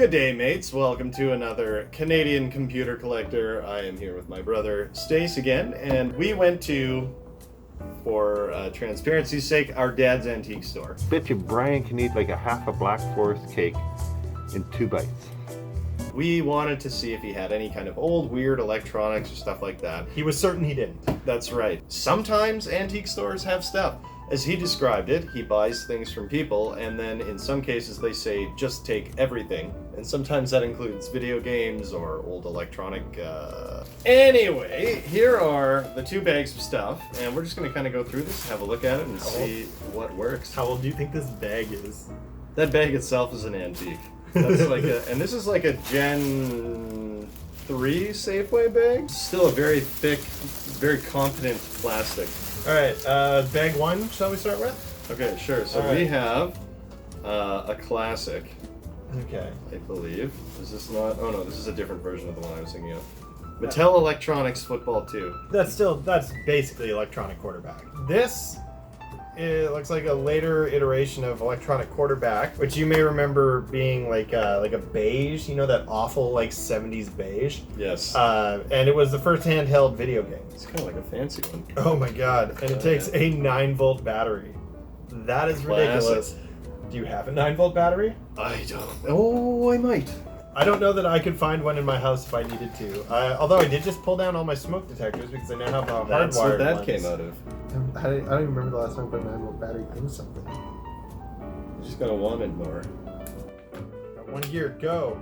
Good day, mates. Welcome to another Canadian computer collector. I am here with my brother, Stace, again, and we went to, for transparency's sake, our dad's antique store. Bet you Brian can eat like a half a Black Forest cake in 2 bites. We wanted to see if he had any kind of old, weird electronics or stuff like that. He was certain he didn't. That's right. Sometimes antique stores have stuff. As he described it, he buys things from people, and then in some cases they say, just take everything. And sometimes that includes video games or old electronic, Anyway, here are the 2 bags of stuff, and we're just going to kind of go through this, have a look at it, and see what works. How old do you think this bag is? That bag itself is an antique. That's like and this is like a Gen 3 Safeway bag. Still a very thick, very competent plastic. Alright, bag 1, shall we start with? Okay, sure. So we have a classic. Okay. I believe. Is this not? Oh no, this is a different version of the one I was thinking of. Mattel Electronics Football 2. That's basically electronic quarterback. This, it looks like a later iteration of electronic quarterback, which you may remember being like a beige, you know, that awful like 70s beige? Yes. And it was the first handheld video game. It's kind of like a fancy one. Oh my god, and it takes a 9-volt battery. That is ridiculous. Do you have a 9-volt battery? I don't. Oh, I might. I don't know that I could find one in my house if I needed to. Although I did just pull down all my smoke detectors because I now have a hardwired one. That's what that came out of. I don't even remember the last time I put a 9-volt battery in something. You just gotta want it more. Got 1 gear, go.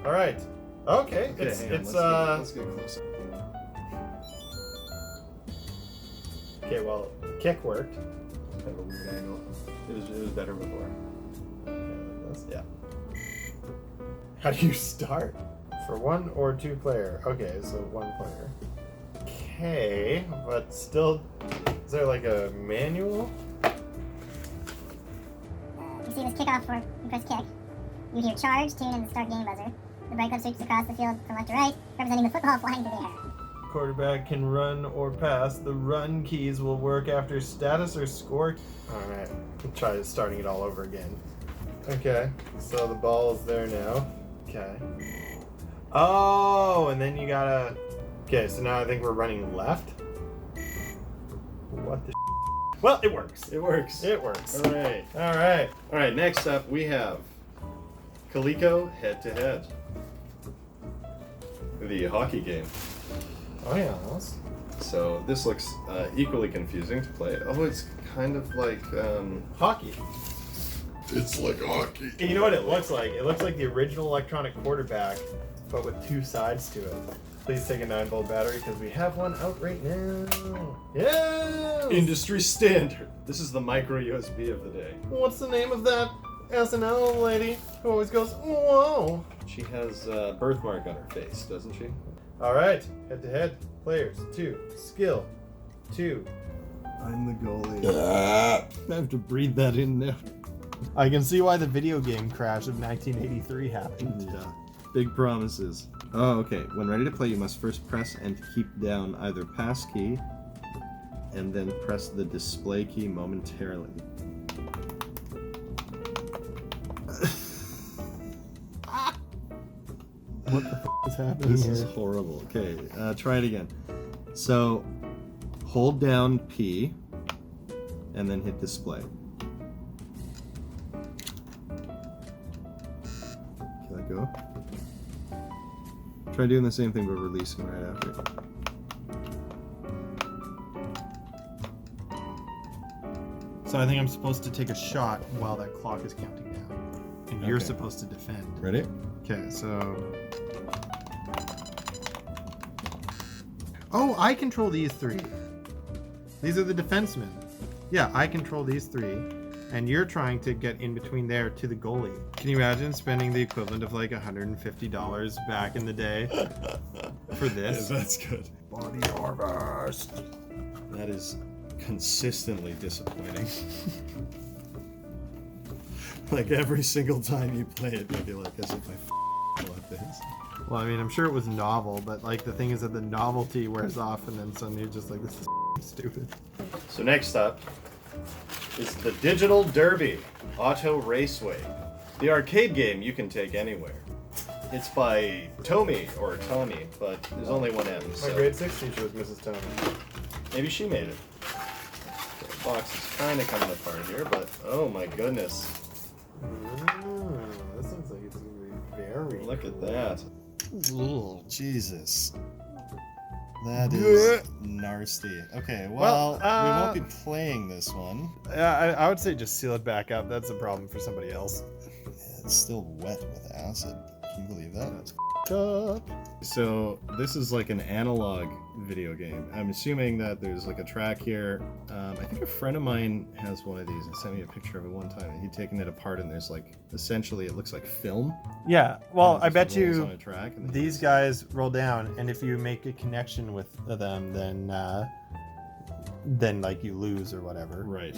All right. Okay. Let's get closer. Okay. Well, kick worked. Kind of a weird angle. It was better before. Yeah. How do you start? For 1 or 2 player. Okay, so 1 player. Okay, but still, is there like a manual? You see this kickoff for you press kick. You hear charge, tune, and the start game buzzer. The bright club sweeps across the field from left to right, representing the football flying through the air. Quarterback can run or pass. The run keys will work after status or score. Alright, we'll try starting it all over again. Okay, so the ball is there now. Okay. Oh, and then you gotta... Okay, so now I think we're running left. What the Well, it works. It works. It works. Alright. Alright. Alright, next up we have Coleco Head-to-Head. The hockey game. Oh, yeah. So this looks equally confusing to play. Oh, it's kind of like... Hockey. It's like hockey. And you know what it looks like? It looks like the original electronic quarterback, but with 2 sides to it. Please take a 9-volt battery because we have one out right now. Yeah. Industry standard. This is the micro USB of the day. What's the name of that SNL lady who always goes, whoa? She has a birthmark on her face, doesn't she? All right, head-to-head. Players 2, skill 2. I'm the goalie. I have to breathe that in there. I can see why the video game crash of 1983 happened. Yeah. Big promises. Oh, okay. When ready to play, you must first press and keep down either pass key and then press the display key momentarily. What the is happening This here? is horrible. Okay, try it again. So, hold down P and then hit display. Let go. Try doing the same thing but releasing right after. So I think I'm supposed to take a shot while that clock is counting down. And you're Okay. supposed to defend. Ready? Okay, so... Oh, I control these 3. These are the defensemen. Yeah, I control these 3. And you're trying to get in between there to the goalie. Can you imagine spending the equivalent of like $150 back in the day for this? Yeah, that's good. Body harvest. That is consistently disappointing. Like every single time you play it, you'll be like, as if I want this. Well, I mean, I'm sure it was novel, but like the thing is that the novelty wears off and then suddenly you're just like, this is stupid. So next up is the Digital Derby Auto Raceway. The arcade game you can take anywhere. It's by Tomy, or Tommy, but there's only one M. My So grade 6 teacher was Mrs. Tomy. maybe she made it. The box is kind of coming apart here, but oh my goodness. This looks like it's going to be very Look at cool. that. Ooh, Jesus. That is nasty. Okay, well, we won't be playing this one. Yeah, I would say just seal it back up. That's a problem for somebody else. It's still wet with acid. Can you believe that? That's up. So this is like an analog video game. I'm assuming that there's like a track here. I think a friend of mine has one of these and sent me a picture of it one time. And he'd taken it apart and there's like, essentially it looks like film. Yeah, well, And it I just bet rolls you on a track and then these guys roll down, and if you make a connection with them, then like you lose or whatever. Right.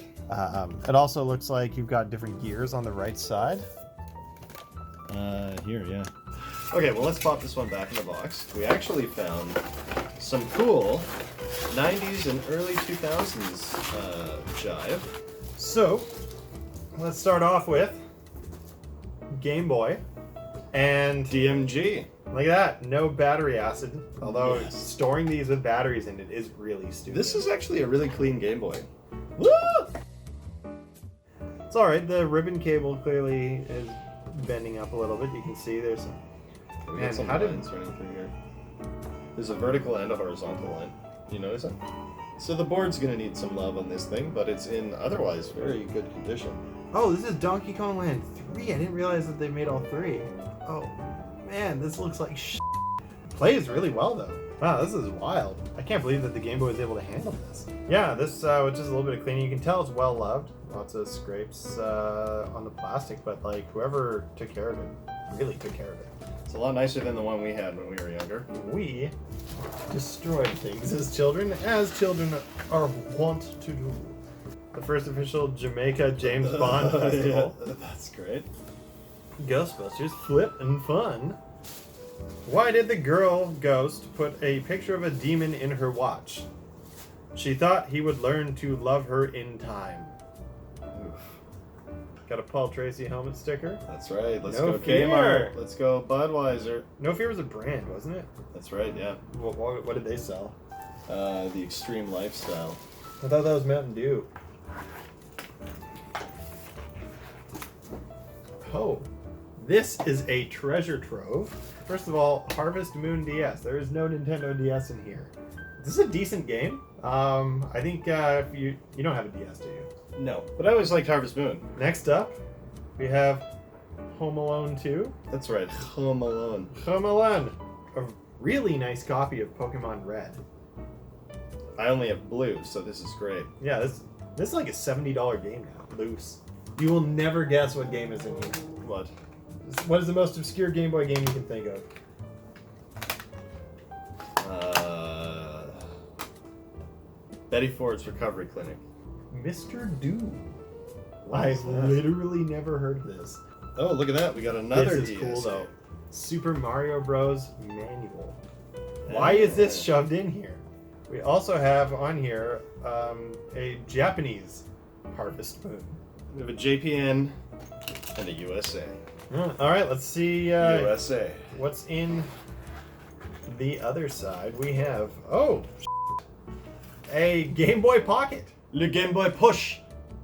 It also looks like you've got different gears on the right side. Here, yeah. Okay, well let's pop this one back in the box. We actually found some cool 90s and early 2000s jive. So, let's start off with Game Boy. And DMG. look at that, no battery acid. Although Yes. storing these with batteries in it is really stupid. This is actually a really clean Game Boy. Woo! It's alright, the ribbon cable clearly is bending up a little bit. You can see there's some... We Man, got some how did- lines running through here. There's a vertical and a horizontal line. You notice it? So the board's gonna need some love on this thing, but it's in otherwise very good condition. Oh, this is Donkey Kong Land 3. I didn't realize that they made all 3. Oh, man, this looks like shit. Plays really well, though. Wow, this is wild. I can't believe that the Game Boy was able to handle this. Yeah, this with just a little bit of cleaning, you can tell it's well loved. Lots of scrapes on the plastic, but like whoever took care of it really took care of it. It's a lot nicer than the one we had when we were younger. We destroyed things as children are wont to do. The first official Jamaica James Bond festival. Yeah, that's great. Ghostbusters Flip and Fun. Why did the girl ghost put a picture of a demon in her watch? She thought he would learn to love her in time. Got a Paul Tracy helmet sticker. That's right. Let's No go fear. Kmart. Let's go Budweiser. No Fear was a brand, wasn't it? That's right, yeah. What did they sell? The extreme lifestyle. I thought that was Mountain Dew. Oh, this is a treasure trove. First of all, Harvest Moon DS. There is no Nintendo DS in here. This is a decent game. I think if you don't have a DS, do you? No, but I always liked Harvest Moon. Next up, we have Home Alone 2. That's right, Home Alone. Home Alone, a really nice copy of Pokemon Red. I only have blue, so this is great. Yeah, this is like a $70 game now. Loose. You will never guess what game is in here. What? What is the most obscure Game Boy game you can think of? Betty Ford's Recovery Clinic. Mr. Doom. What is I've that? literally never heard of this. Oh, look at that. We got another This is cool DSA. though. Super Mario Bros. Manual. Why is this shoved in here? We also have on here a Japanese Harvest Moon. We have a JPN and a USA. All right, let's see USA. what's in the other side. We have a Game Boy Pocket. Le Game Boy Push.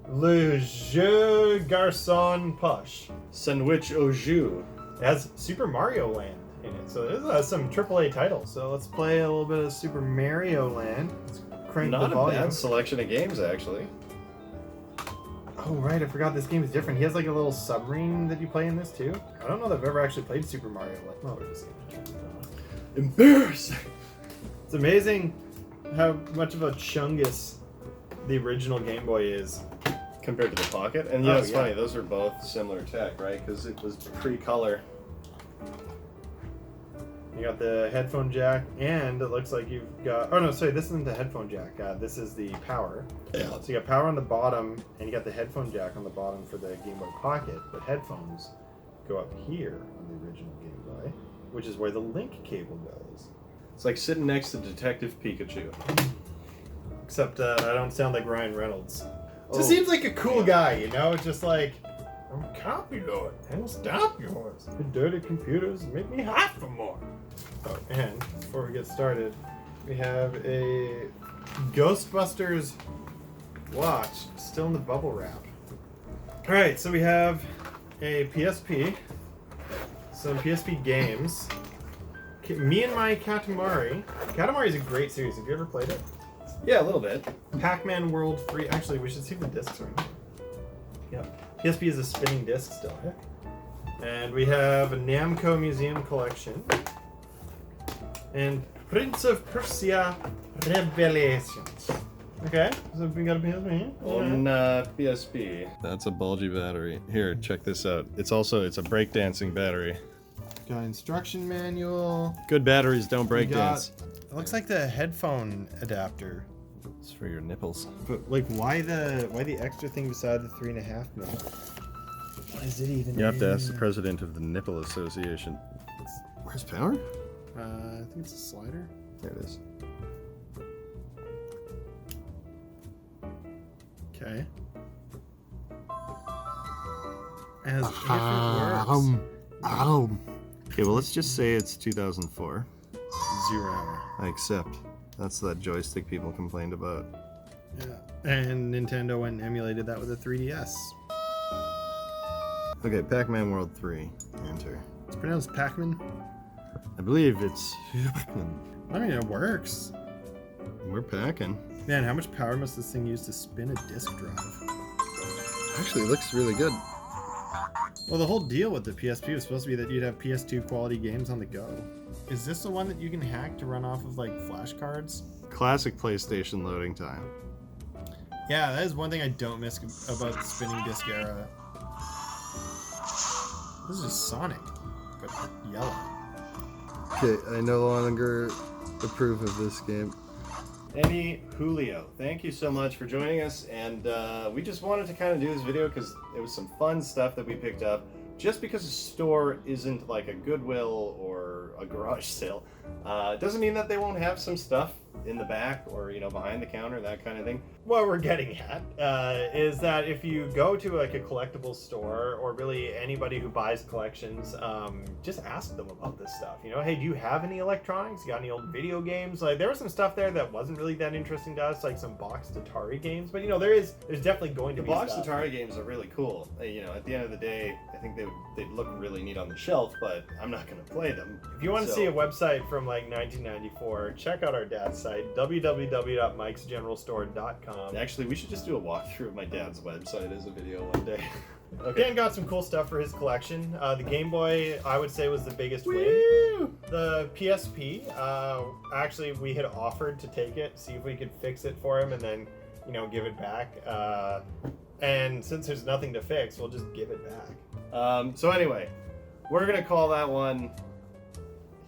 Le Jeu Garçon Push. Sandwich au jus. It has Super Mario Land in it, so this has some AAA titles. So let's play a little bit of Super Mario Land. Let's crank Not the a volume. bad selection of games, actually. Oh right, I forgot this game is different. He has like a little submarine that you play in this too. I don't know that I've ever actually played Super Mario Land. Oh, we're just Embarrassing. It's amazing how much of a chungus the original Game Boy is. Compared to the Pocket. And it's funny, those are both similar tech, right? Because it was pre-color. You got the headphone jack, and it looks like you've got... Oh no, sorry, this isn't the headphone jack. This is the power. Yeah. So you got power on the bottom, and you got the headphone jack on the bottom for the Game Boy Pocket. But headphones go up here on the original Game Boy, which is where the link cable goes. It's like sitting next to Detective Pikachu. Except I don't sound like Ryan Reynolds. Oh. Just seems like a cool guy, you know? It's just like, I'm copy lord, and stop yours. The dirty computers make me hot for more. Oh, and before we get started, we have a Ghostbusters watch still in the bubble wrap. All right, so we have a PSP, some PSP games. Me and My Katamari. Katamari is a great series. Have you ever played it? Yeah, a little bit. Pac-Man World 3. Actually, we should see if the discs are in. Yep. PSP is a spinning disc still. And we have a Namco Museum collection. And Prince of Persia Revelations. Okay, so we got a PSP. On PSP. That's a bulgy battery. Here, check this out. It's a breakdancing battery. Got instruction manual. Good batteries don't We breakdance. It looks like the headphone adapter. It's for your nipples. But like, why the extra thing beside the 3.5 mil? What is it even? You have to ask the president of the Nipple Association. Where's power? I think it's a slider. There it is. Okay. It has different words. Okay, well, let's just say it's 2004. 0. I accept. That's that joystick people complained about. Yeah. And Nintendo went and emulated that with a 3DS. Okay, Pac-Man World 3. Enter. It's pronounced Pac-Man. I believe it's... I mean, it works. We're packing. Man, how much power must this thing use to spin a disk drive? Actually, it looks really good. Well, the whole deal with the PSP was supposed to be that you'd have PS2 quality games on the go. Is this the one that you can hack to run off of, like, flashcards? Classic PlayStation loading time. Yeah, that is one thing I don't miss about the spinning disc era. This is just Sonic, but yellow. Okay, I no longer approve of this game. Eddie Julio, thank you so much for joining us, and we just wanted to kind of do this video because it was some fun stuff that we picked up. Just because a store isn't like a Goodwill or a garage sale, doesn't mean that they won't have some stuff in the back or, you know, behind the counter, that kind of thing. What we're getting at is that if you go to like a collectibles store, or really anybody who buys collections, just ask them about this stuff. You know, hey, do you have any electronics? You got any old video games? Like, there was some stuff there that wasn't really that interesting to us, like some boxed Atari games. But you know, there's definitely going to be boxed stuff. Atari games are really cool. You know, at the end of the day, I think they'd look really neat on the shelf, but I'm not going to play them. If you want to see a website from like 1994, check out our dad's site, www.mikesgeneralstore.com. Actually, we should just do a walkthrough of my dad's website as a video one day. Okay. Dan got some cool stuff for his collection. The Game Boy, I would say, was the biggest win. The PSP, actually, we had offered to take it, see if we could fix it for him, and then, you know, give it back. And since there's nothing to fix, we'll just give it back. So anyway, we're going to call that one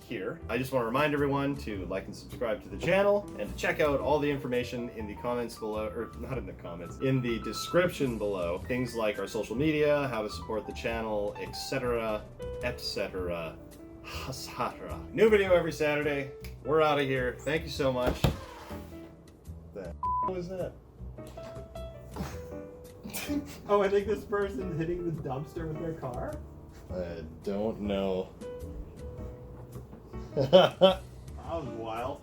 here. I just want to remind everyone to like and subscribe to the channel, and to check out all the information in the comments below, or not in the comments, in the description below. Things like our social media, how to support the channel, etc., etc. New video every Saturday. We're out of here. Thank you so much. What was that? Oh, I think this person's hitting the dumpster with their car? I don't know. That was wild.